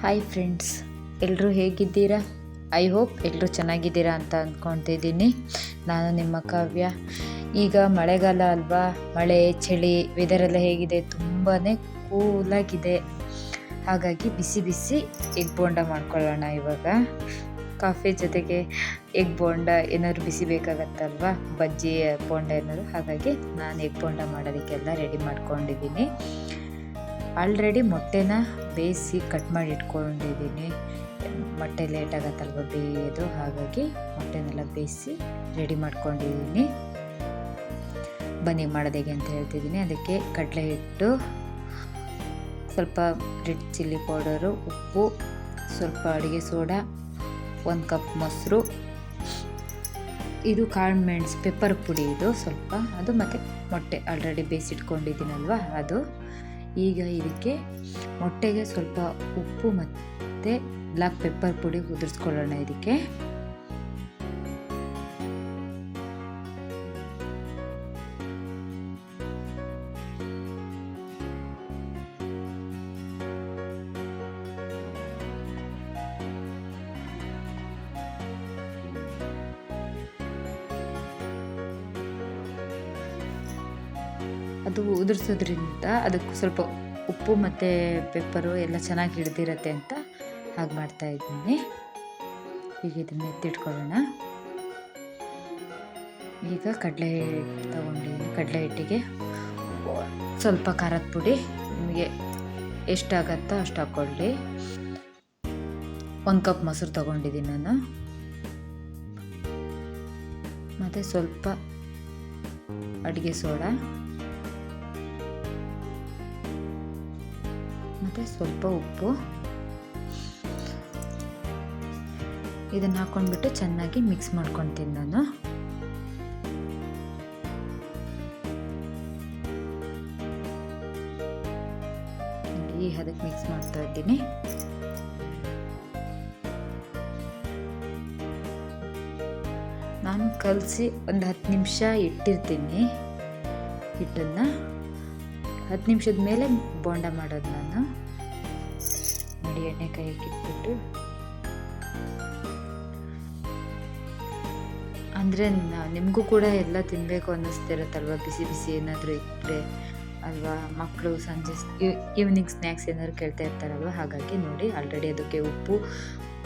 Hi friends, ಎಲ್ಲರೂ ಹೇಗಿದ್ದೀರಾ? I hope ಎಲ್ಲರೂ ಚೆನ್ನಾಗಿದ್ದೀರಾ ಅಂತ ಅಂದ್ಕೊತಿದ್ದೀನಿ. ನಾನು ನಿಮ್ಮ ಕಾವ್ಯ. ಈಗ ಮಳೆಗಾಲ ಅಲ್ವಾ, ಮಳೆ ಚಳಿ ವೆದರೆಲ್ಲ ಹೇಗಿದೆ, ತುಂಬಾ ಕೂಲಾಗಿದೆ. ಹಾಗಾಗಿ ಬಿಸಿ ಬಿಸಿ ಎಗ್ ಬೋಂಡ ಮಾಡ್ಕೊಳ್ಳೋಣ. ಇವಾಗ ಕಾಫಿ ಜೊತೆಗೆ ಎಗ್ ಬೋಂಡ ಏನಾದ್ರು ಬಿಸಿ ಬೇಕಾಗತ್ತಲ್ವಾ, ಬಜ್ಜಿ ಬೋಂಡ ಏನಾದ್ರು. ಹಾಗಾಗಿ ನಾನು ಎಗ್ ಬೋಂಡ ಮಾಡೋದಕ್ಕೆಲ್ಲ ರೆಡಿ ಮಾಡ್ಕೊಂಡಿದ್ದೀನಿ. ಆಲ್ರೆಡಿ ಮೊಟ್ಟೆನ ಬೇಯಿಸಿ ಕಟ್ ಮಾಡಿ ಇಟ್ಕೊಂಡಿದ್ದೀನಿ. ಮೊಟ್ಟೆ ಲೇಟ್ ಆಗತ್ತಲ್ವ ಬೇಯೋದು, ಹಾಗಾಗಿ ಮೊಟ್ಟೆನೆಲ್ಲ ಬೇಯಿಸಿ ರೆಡಿ ಮಾಡ್ಕೊಂಡಿದ್ದೀನಿ. ಬನ್ನಿ ಮಾಡೋದು ಹೇಗೆ ಅಂತ ಹೇಳ್ತಿದ್ದೀನಿ. ಅದಕ್ಕೆ ಕಡಲೆ ಹಿಟ್ಟು, ಸ್ವಲ್ಪ ರೆಡ್ ಚಿಲ್ಲಿ ಪೌಡರು, ಉಪ್ಪು, ಸ್ವಲ್ಪ ಅಡುಗೆ ಸೋಡಾ, 1 ಕಪ್ ಮೊಸರು, ಇದು ಕಾಳು ಮೆಣಸು ಪೆಪ್ಪರ್ ಪುಡಿ, ಇದು ಸ್ವಲ್ಪ ಅದು, ಮತ್ತು ಮೊಟ್ಟೆ ಆಲ್ರೆಡಿ ಬೇಯಿಸಿಟ್ಕೊಂಡಿದ್ದೀನಲ್ವ ಅದು. ಈಗ ಇದಕ್ಕೆ ಮೊಟ್ಟೆಗೆ ಸ್ವಲ್ಪ ಉಪ್ಪು ಮತ್ತು ಬ್ಲ್ಯಾಕ್ ಪೆಪ್ಪರ್ ಪುಡಿ ಉದುರಿಸ್ಕೊಳ್ಳೋಣ. ಇದಕ್ಕೆ ಅದು ಉದುರಿಸೋದ್ರಿಂದ ಅದಕ್ಕೆ ಸ್ವಲ್ಪ ಉಪ್ಪು ಮತ್ತು ಪೆಪ್ಪರು ಎಲ್ಲ ಚೆನ್ನಾಗಿ ಹಿಡಿದಿರತ್ತೆ ಅಂತ ಹಾಗೆ ಮಾಡ್ತಾಯಿದ್ದೀನಿ. ಈಗ ಇದನ್ನು ಎತ್ತಿಟ್ಕೊಳ್ಳೋಣ. ಈಗ ಕಡಲೆ ಹಿಟ್ಟು ತೊಗೊಂಡಿದ್ದೀನಿ. ಕಡಲೆ ಹಿಟ್ಟಿಗೆ ಸ್ವಲ್ಪ ಖಾರದ ಪುಡಿ, ನಿಮಗೆ ಎಷ್ಟಾಗತ್ತೋ ಅಷ್ಟು ಹಾಕ್ಕೊಳ್ಳಿ. 1 ಕಪ್ ಮೊಸರು ತೊಗೊಂಡಿದ್ದೀನಿ ನಾನು, ಮತ್ತು ಸ್ವಲ್ಪ ಅಡುಗೆ ಸೋಡಾ, ಮತ್ತು ಸ್ವಲ್ಪ ಉಪ್ಪು. ಇದನ್ನು ಹಾಕ್ಕೊಂಡ್ಬಿಟ್ಟು ಚೆನ್ನಾಗಿ ಮಿಕ್ಸ್ ಮಾಡ್ಕೊತೀನಿ ನಾನು. ಈ ಹದಕ್ಕೆ ಮಿಕ್ಸ್ ಮಾಡ್ತಾ ಇದ್ದೀನಿ. ನಾನು ಕಲಸಿ ಒಂದು 10 ನಿಮಿಷ ಇಟ್ಟಿರ್ತೀನಿ. ಹಿಟ್ಟನ್ನು 10 ನಿಮಿಷದ ಮೇಲೆ ಬೋಂಡ ಮಾಡೋದು ನಾನು. ನೋಡಿ, ಎಣ್ಣೆ ಕೈಗೆ ಇಟ್ಬಿಟ್ಟು, ಅಂದರೆ ನಿಮಗೂ ಕೂಡ ಎಲ್ಲ ತಿನ್ನಬೇಕು ಅನ್ನಿಸ್ತಿರುತ್ತಲ್ವ, ಬಿಸಿ ಬಿಸಿ ಏನಾದರೂ ಇಟ್ಟರೆ ಅಲ್ವಾ. ಮಕ್ಕಳು ಸಂಜೆ ಈವ್ನಿಂಗ್ ಸ್ನ್ಯಾಕ್ಸ್ ಏನಾದ್ರು ಕೇಳ್ತಾ ಇರ್ತಾರಲ್ವ. ಹಾಗಾಗಿ ನೋಡಿ, ಆಲ್ರೆಡಿ ಅದಕ್ಕೆ ಉಪ್ಪು,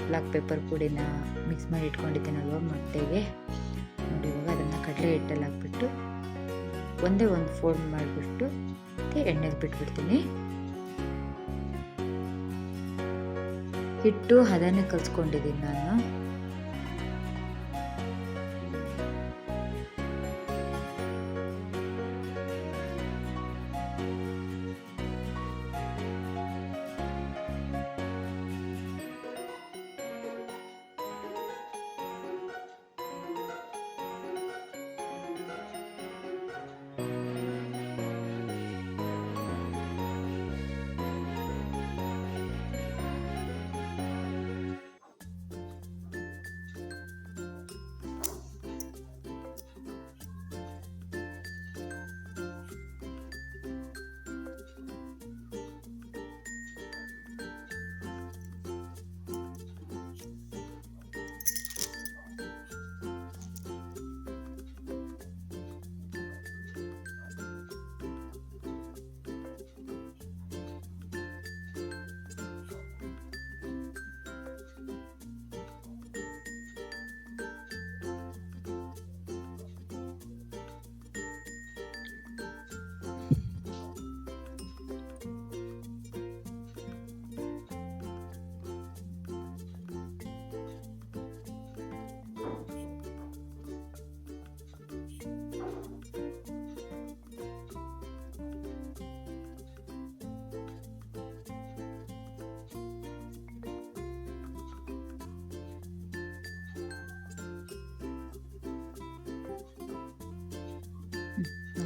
ಬ್ಲ್ಯಾಕ್ ಪೆಪ್ಪರ್ ಪುಡಿನ ಮಿಕ್ಸ್ ಮಾಡಿ ಇಟ್ಕೊಂಡಿದ್ದೀನಲ್ವ ಮೊಟ್ಟೆಗೆ. ನೋಡಿ, ಇವಾಗ ಅದನ್ನು ಕಡಲೆ ಹಿಟ್ಟಲ್ಲಿ ಹಾಕ್ಬಿಟ್ಟು ಒಂದೇ ಒಂದು ಫೋಲ್ಡ್ ಮಾಡಿಬಿಟ್ಟು ಎಣ್ಣೆಗೆ ಬಿಟ್ಬಿಡ್ತೀನಿ. ಹಿಟ್ಟು ಹದನೇ ಕಲಿಸ್ಕೊಂಡಿದ್ದೀನಿ ನಾನು.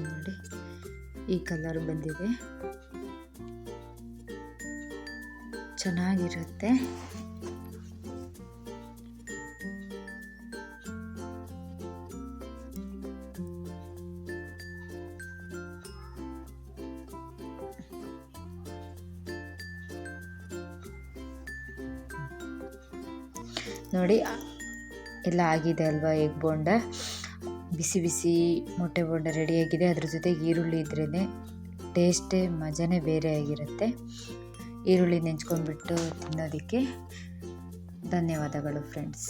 ನೋಡಿ, ಈ ಕಲರ್ ಬಂದಿದೆ, ಚೆನ್ನಾಗಿರುತ್ತೆ. ನೋಡಿ ಎಲ್ಲ ಆಗಿದೆ ಅಲ್ವಾ ಎಗ್ ಬೋಂಡ. ಬಿಸಿ ಬಿಸಿ ಮೊಟ್ಟೆ ಬೋಂಡ ರೆಡಿಯಾಗಿದೆ. ಅದ್ರ ಜೊತೆಗೆ ಈರುಳ್ಳಿ ಇದ್ರೇ ಟೇಸ್ಟೇ ಮಜಾನೇ ಬೇರೆ ಆಗಿರುತ್ತೆ. ಈರುಳ್ಳಿ ನೆಂಚ್ಕೊಂಡ್ಬಿಟ್ಟು ತಿನ್ನೋದಕ್ಕೆ. ಧನ್ಯವಾದಗಳು ಫ್ರೆಂಡ್ಸ್.